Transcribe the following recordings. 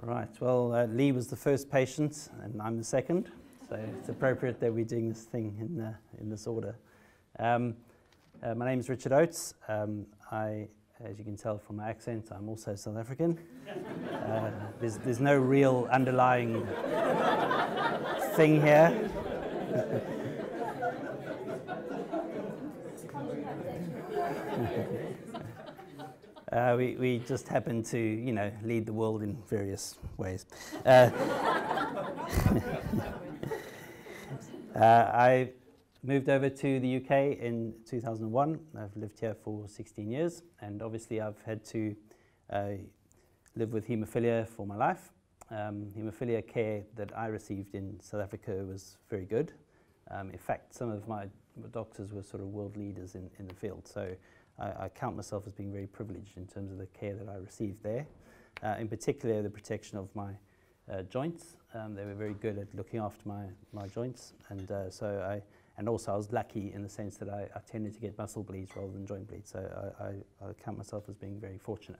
Right, well, Lee was the first patient and I'm the second, so it's appropriate that we're doing this thing in this order. My name is Richard Oates. As you can tell from my accent, I'm also South African. There's no real underlying thing here. We just happen to, lead the world in various ways. I moved over to the UK in 2001. I've lived here for 16 years, and obviously I've had to live with haemophilia for my life. Haemophilia care that I received in South Africa was very good. In fact, some of my doctors were sort of world leaders in the field, so I count myself as being very privileged in terms of the care that I received there. In particular, the protection of my joints. They were very good at looking after my joints, and also I was lucky in the sense that I tended to get muscle bleeds rather than joint bleeds, so I count myself as being very fortunate.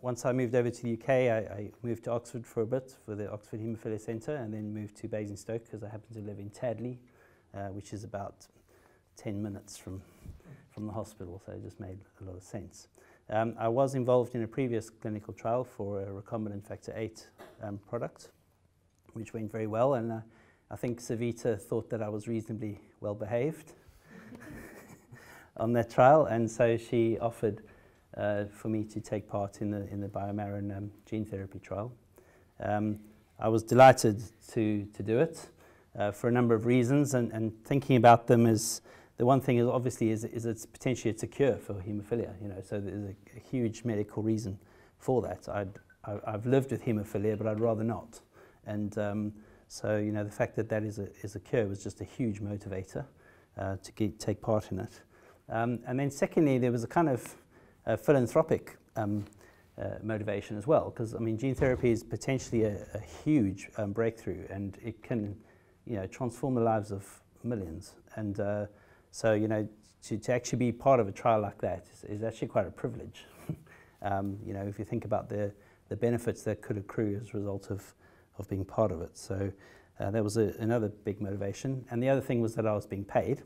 Once I moved over to the UK, I moved to Oxford for a bit for the Oxford Haemophilia Centre, and then moved to Basingstoke because I happen to live in Tadley, which is about 10 minutes from the hospital, so it just made a lot of sense. I was involved in a previous clinical trial for a recombinant factor VIII product, which went very well, and I think Savita thought that I was reasonably well behaved on that trial, and so she offered for me to take part in the BioMarin gene therapy trial. I was delighted to do it for a number of reasons, and thinking about them is the one thing is obviously is it's potentially it's a cure for haemophilia, so there's a huge medical reason for that. I've lived with haemophilia, but I'd rather not, and so the fact that that is a cure was just a huge motivator to take part in it. And then secondly, there was a kind of philanthropic motivation as well, because gene therapy is potentially a huge breakthrough, and it can transform the lives of millions, and so to actually be part of a trial like that is actually quite a privilege. If you think about the benefits that could accrue as a result of being part of it. So that was another big motivation. And the other thing was that I was being paid.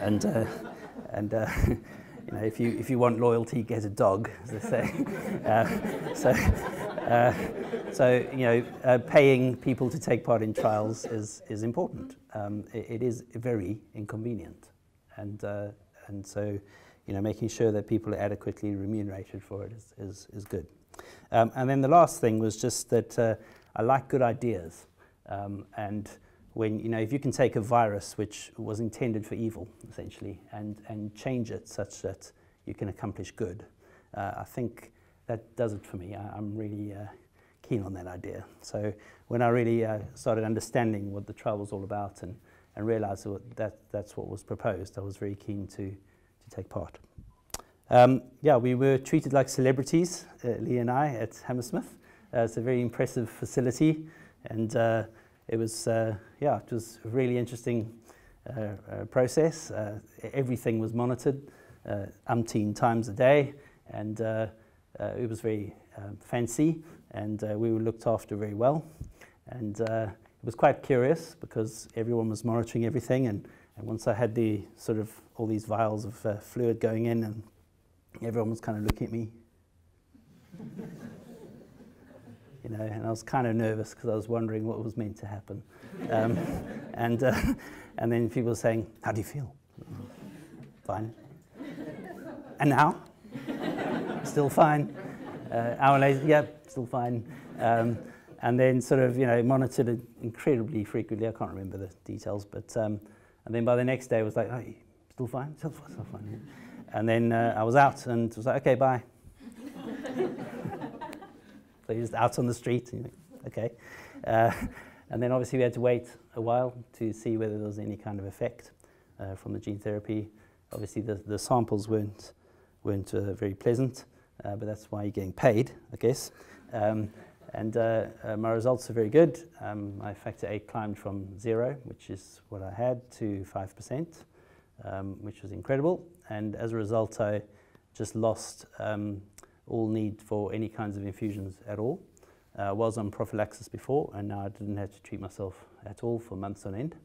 and if you want loyalty, get a dog, as they say. Paying people to take part in trials is important. It is very inconvenient, and so making sure that people are adequately remunerated for it is good. And then the last thing was just that I like good ideas, and when if you can take a virus which was intended for evil essentially and change it such that you can accomplish good, I think that does it for me. I'm really keen on that idea. So when I really started understanding what the trial was all about and realized that's what was proposed, I was very keen to take part. We were treated like celebrities, Lee and I, at Hammersmith. It's a very impressive facility, and it was a really interesting process. Everything was monitored umpteen times a day, and it was very fancy, and we were looked after very well. And it was quite curious because everyone was monitoring everything, and once I had the sort of all these vials of fluid going in, and everyone was kind of looking at me, and I was kind of nervous because I was wondering what was meant to happen. And then people were saying, "How do you feel?" Fine. And now? Still fine. Hour later, yep, still fine. And then sort of, monitored it incredibly frequently. I can't remember the details, but and then by the next day, it was like, "Oh, still fine? Still fine." Yeah. And then I was out, and it was like, "Okay, bye." So you're just out on the street, and you're like, okay. And then obviously we had to wait a while to see whether there was any kind of effect from the gene therapy. Obviously the samples weren't very pleasant, but that's why you're getting paid, I guess. And my results are very good. My factor VIII climbed from 0, which is what I had, to 5%, which was incredible. And as a result, I just lost all need for any kinds of infusions at all. Was on prophylaxis before, and now I didn't have to treat myself at all for months on end,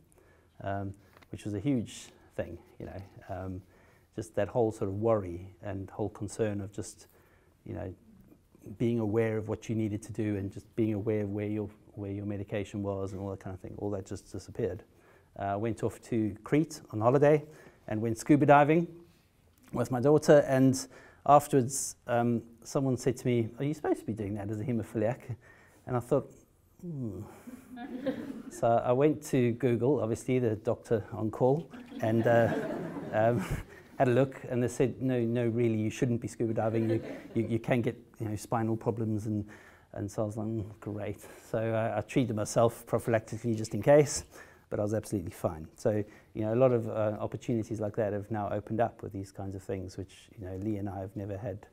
which was a huge thing, you know. Just that whole sort of worry and whole concern of just, you know, being aware of what you needed to do and just being aware of where your medication was and all that kind of thing. All that just disappeared. Went off to Crete on holiday and went scuba diving with my daughter, and afterwards someone said to me, "Are you supposed to be doing that as a haemophiliac?" And I thought, So I went to Google, obviously the doctor on call, and had a look, and they said, no, really, you shouldn't be scuba diving. You can get, you know, spinal problems, and so I was like, great. So I treated myself prophylactically just in case, but I was absolutely fine. So, you know, a lot of opportunities like that have now opened up with these kinds of things, which, you know, Lee and I have never had,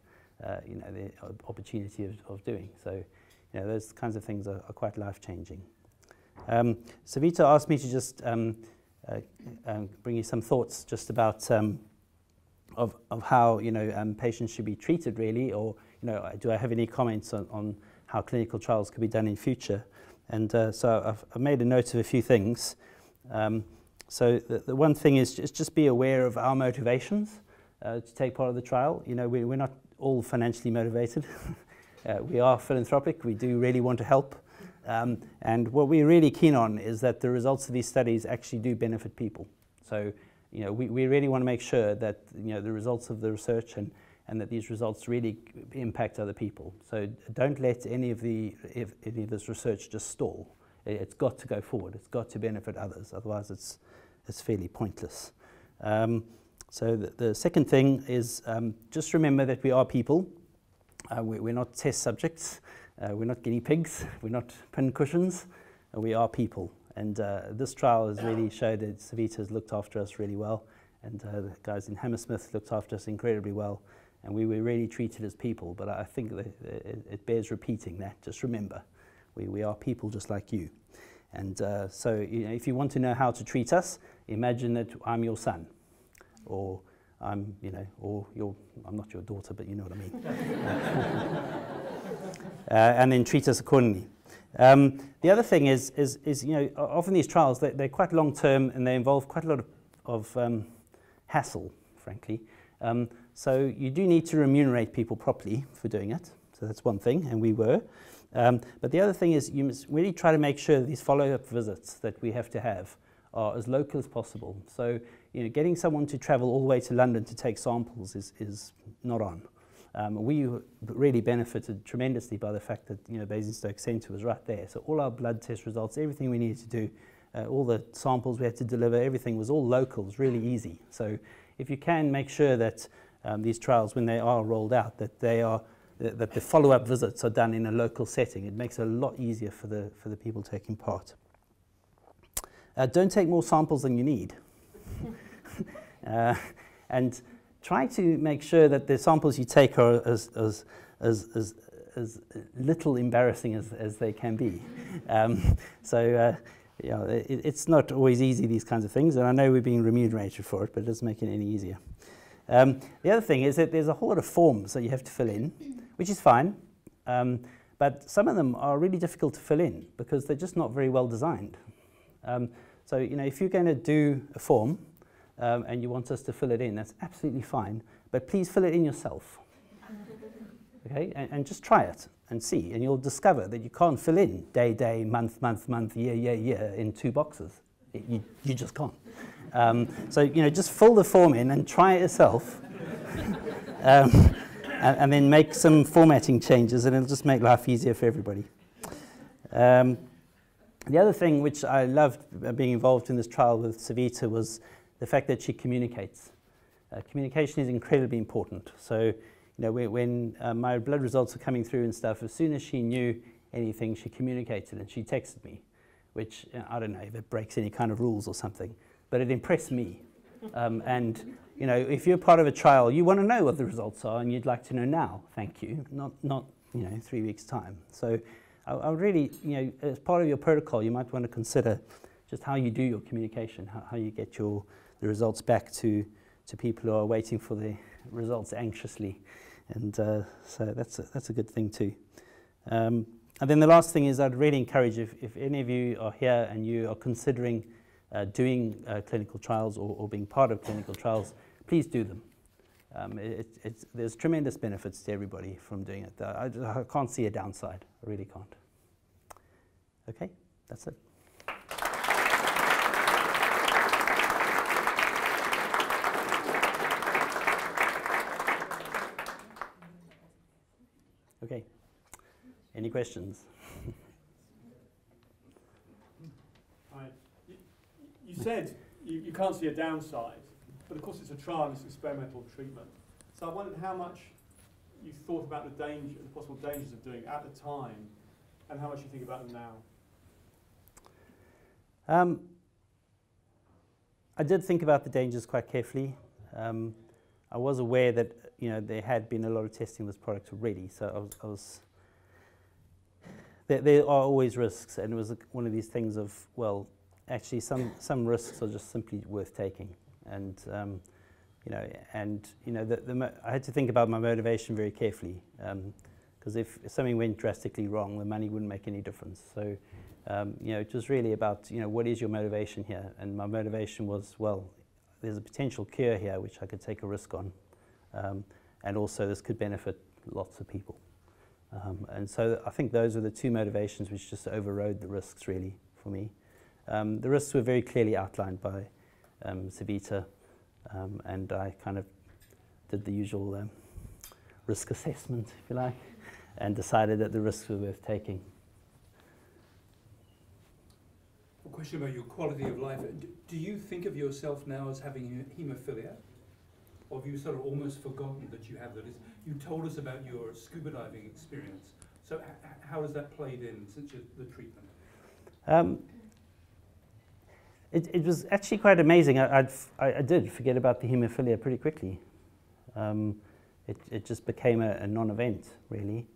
you know, the opportunity of doing. So, you know, those kinds of things are quite life-changing. Savita asked me to just bring you some thoughts just about of how, you know, patients should be treated, really, or, you know, do I have any comments on how clinical trials could be done in future? And so I've made a note of a few things. So the one thing is just be aware of our motivations to take part of the trial. You know, we're not all financially motivated. We are philanthropic. We do really want to help. And what we're really keen on is that the results of these studies actually do benefit people. So, you know, we really want to make sure that, you know, the results of the research and that these results really impact other people. So don't let any of this research just stall. It's got to go forward. It's got to benefit others. Otherwise, it's fairly pointless. So the second thing is just remember that we are people. We're not test subjects. We're not guinea pigs. We're not pin cushions. We are people. And this trial has really showed that Savita has looked after us really well, and the guys in Hammersmith looked after us incredibly well, and we were really treated as people. But I think that it bears repeating that. Just remember, we are people just like you. And so, you know, if you want to know how to treat us, imagine that I'm your son, or I'm, you know, or I'm not your daughter, but you know what I mean. And then treat us accordingly. The other thing is you know, often these trials, they're quite long-term and they involve quite a lot of hassle, frankly. So you do need to remunerate people properly for doing it. So that's one thing, and we were. But the other thing is you must really try to make sure that these follow-up visits that we have to have are as local as possible. So, you know, getting someone to travel all the way to London to take samples is not on. We really benefited tremendously by the fact that, you know, Basingstoke Centre was right there. So all our blood test results, everything we needed to do, all the samples we had to deliver, everything was all local. It was really easy. So if you can make sure that these trials, when they are rolled out, that the follow-up visits are done in a local setting, it makes it a lot easier for the people taking part. Don't take more samples than you need. And try to make sure that the samples you take are as little embarrassing as they can be. You know, it's not always easy, these kinds of things, and I know we're being remunerated for it, but it doesn't make it any easier. The other thing is that there's a whole lot of forms that you have to fill in, which is fine, but some of them are really difficult to fill in because they're just not very well designed. So, you know, if you're going to do a form, and you want us to fill it in, that's absolutely fine, but please fill it in yourself. Okay, and just try it and see, and you'll discover that you can't fill in day, month, year in 2 boxes. You just can't. So, you know, just fill the form in and try it yourself, and then make some formatting changes, and it'll just make life easier for everybody. The other thing which I loved being involved in this trial with Savita was the fact that she communicates. Communication is incredibly important. So, you know, when my blood results were coming through and stuff, as soon as she knew anything, she communicated and she texted me, which, you know, I don't know if it breaks any kind of rules or something, but it impressed me. And, you know, if you're part of a trial, you want to know what the results are and you'd like to know now, thank you, not you know, 3 weeks' time. So I would really, you know, as part of your protocol, you might want to consider just how you do your communication, how you get the results back to people who are waiting for the results anxiously. And so that's a good thing too. And then the last thing is I'd really encourage if any of you are here and you are considering doing clinical trials or being part of clinical trials, please do them. There's tremendous benefits to everybody from doing it. I can't see a downside. I really can't. Okay, that's it. Okay, any questions? Right. You said you can't see a downside, but of course it's a trial, it's experimental treatment. So I wondered how much you thought about the possible dangers of doing it at the time, and how much you think about them now. I did think about the dangers quite carefully. I was aware that there had been a lot of testing of this product already, so I was there are always risks, and it was one of these things of, well, actually some risks are just simply worth taking, and I had to think about my motivation very carefully, because if something went drastically wrong, the money wouldn't make any difference. So it was really about what is your motivation here, and my motivation was, well, there's a potential cure here which I could take a risk on, and also this could benefit lots of people. And so I think those are the two motivations which just overrode the risks really for me. The risks were very clearly outlined by Savita, and I kind of did the usual risk assessment, if you like, and decided that the risks were worth taking. A question about your quality of life. Do you think of yourself now as having haemophilia? Or have you sort of almost forgotten that you have that? You told us about your scuba diving experience. So how has that played in since the treatment? It was actually quite amazing. I did forget about the haemophilia pretty quickly. It just became a non-event, really,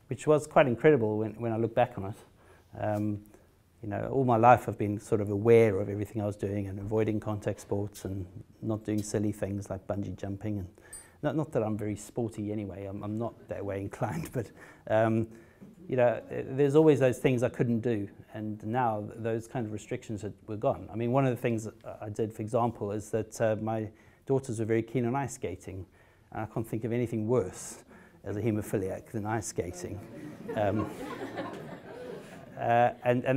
which was quite incredible when I look back on it. All my life I've been sort of aware of everything I was doing and avoiding contact sports and not doing silly things like bungee jumping. And not that I'm very sporty anyway, I'm not that way inclined, but there's always those things I couldn't do, and now those kind of restrictions were gone. I mean, one of the things that I did, for example, is that my daughters were very keen on ice skating, and I can't think of anything worse as a haemophiliac than ice skating. And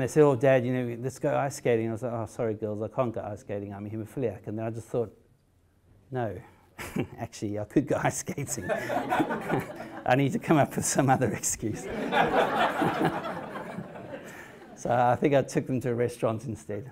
they said, "Oh, Dad, let's go ice skating." And I was like, "Oh, sorry, girls, I can't go ice skating. I'm a haemophiliac." And then I just thought, no, actually, I could go ice skating. I need to come up with some other excuse. So I think I took them to a restaurant instead.